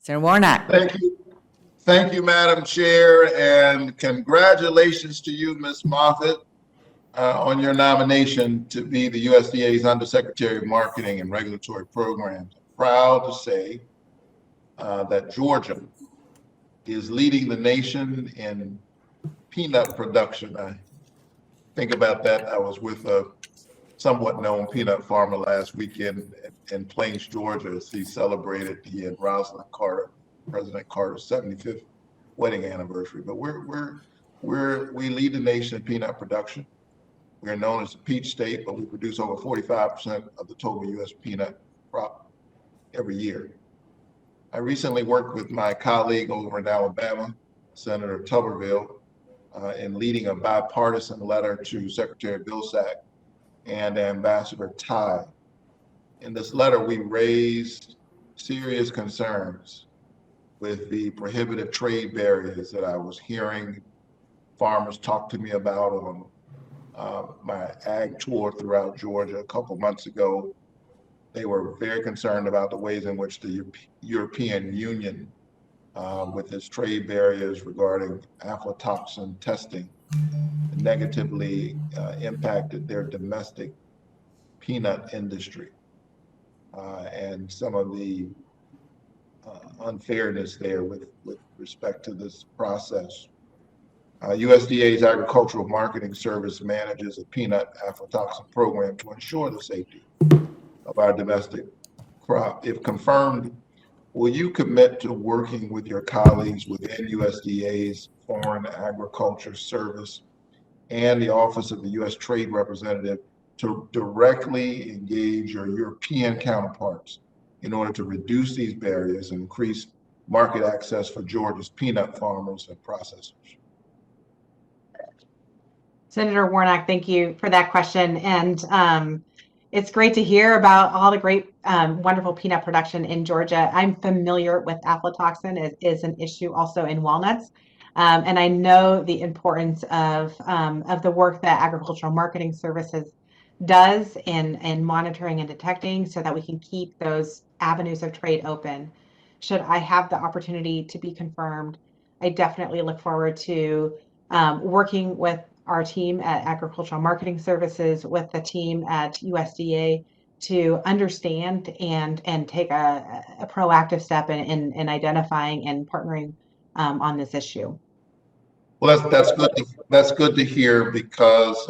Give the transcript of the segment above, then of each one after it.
Senator Warnock. Thank you. Thank you, Madam Chair, and congratulations to you, Ms. Moffitt, on your nomination to be the USDA's Undersecretary of Marketing and Regulatory Programs. I'm proud to say that Georgia is leading the nation in peanut production. I think about that. I was with a somewhat known peanut farmer last weekend in Plains, Georgia, as he celebrated the Rosalind Carter, President Carter's 75th wedding anniversary. But we lead the nation in peanut production. We are known as the peach state, but we produce over 45% of the total U.S. peanut crop every year. I recently worked with my colleague over in Alabama, Senator Tuberville, in leading a bipartisan letter to Secretary Vilsack and Ambassador Tai. In this letter, we raised serious concerns with the prohibitive trade barriers that I was hearing farmers talk to me about on my ag tour throughout Georgia a couple months ago. They were very concerned about the ways in which the European Union, with its trade barriers regarding aflatoxin testing, negatively impacted their domestic peanut industry and some of the unfairness there with respect to this process. USDA's Agricultural Marketing Service manages a peanut aflatoxin program to ensure the safety of our domestic crop. If confirmed, will you commit to working with your colleagues within USDA's Foreign Agriculture Service and the Office of the U.S. Trade Representative to directly engage your European counterparts in order to reduce these barriers and increase market access for Georgia's peanut farmers and processors? Senator Warnock, thank you for that question. And it's great to hear about all the great, wonderful peanut production in Georgia. I'm familiar with aflatoxin. It is an issue also in walnuts. And I know the importance of the work that Agricultural Marketing Services does in monitoring and detecting so that we can keep those avenues of trade open. Should I have the opportunity to be confirmed, I definitely look forward to working with our team at Agricultural Marketing Services, with the team at USDA to understand and take a proactive step in identifying and partnering on this issue. Well, that's good. That's good to hear because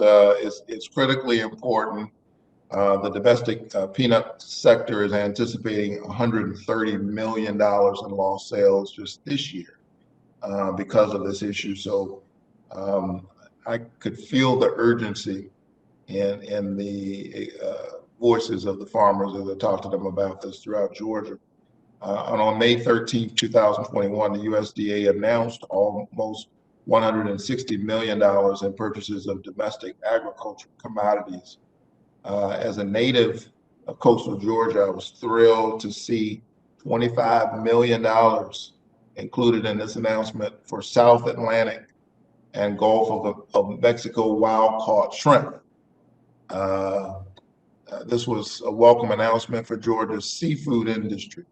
it's critically important. The domestic peanut sector is anticipating $130 million in lost sales just this year because of this issue. So I could feel the urgency in the voices of the farmers as I talked to them about this throughout Georgia. And on May 13, 2021, the USDA announced almost $160 million in purchases of domestic agricultural commodities. As a native of coastal Georgia, I was thrilled to see $25 million included in this announcement for South Atlantic and Gulf of Mexico wild-caught shrimp. This was a welcome announcement for Georgia's seafood industry,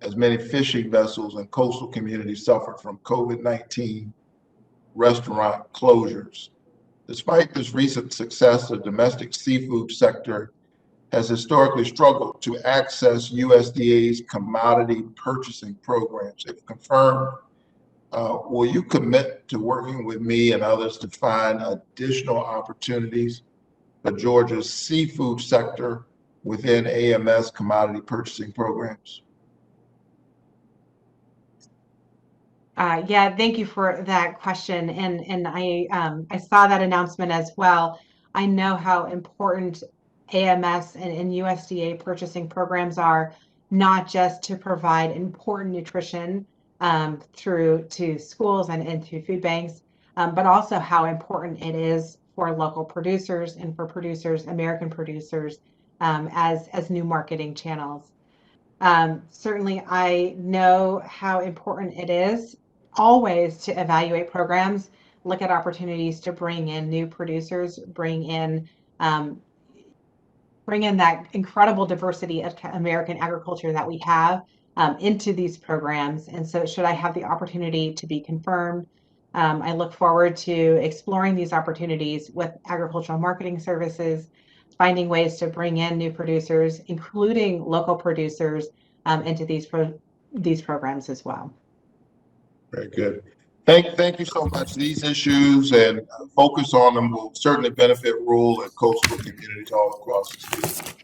as many fishing vessels and coastal communities suffered from COVID-19 restaurant closures. Despite this recent success, the domestic seafood sector has historically struggled to access USDA's commodity purchasing programs. If confirmed, will you commit to working with me and others to find additional opportunities for Georgia's seafood sector within AMS commodity purchasing programs? Yeah, thank you for that question. And I saw that announcement as well. I know how important AMS and USDA purchasing programs are, not just to provide important nutrition through to schools and through food banks, but also how important it is for local producers and for producers, American producers, as new marketing channels. Certainly, I know how important it is always to evaluate programs, look at opportunities to bring in new producers, bring in that incredible diversity of American agriculture that we have, into these programs. And so should I have the opportunity to be confirmed, I look forward to exploring these opportunities with agricultural marketing services, finding ways to bring in new producers, including local producers, into these programs as well. Very good. Thank you so much. These issues and focus on them will certainly benefit rural and coastal communities all across the state.